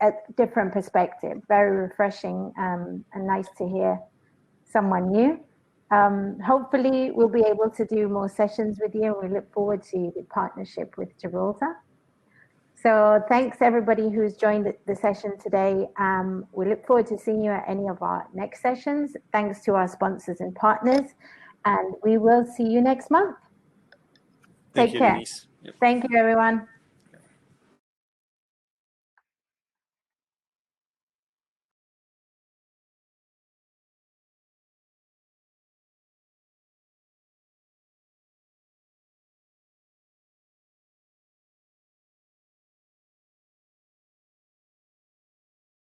a different perspective. Very refreshing and nice to hear someone new. Hopefully, we'll be able to do more sessions with you. We look forward to the partnership with Gibraltar. So thanks everybody who's joined the session today. We look forward to seeing you at any of our next sessions. Thanks to our sponsors and partners, and we will see you next month. Take care. Denise. Yep. Thank you, everyone.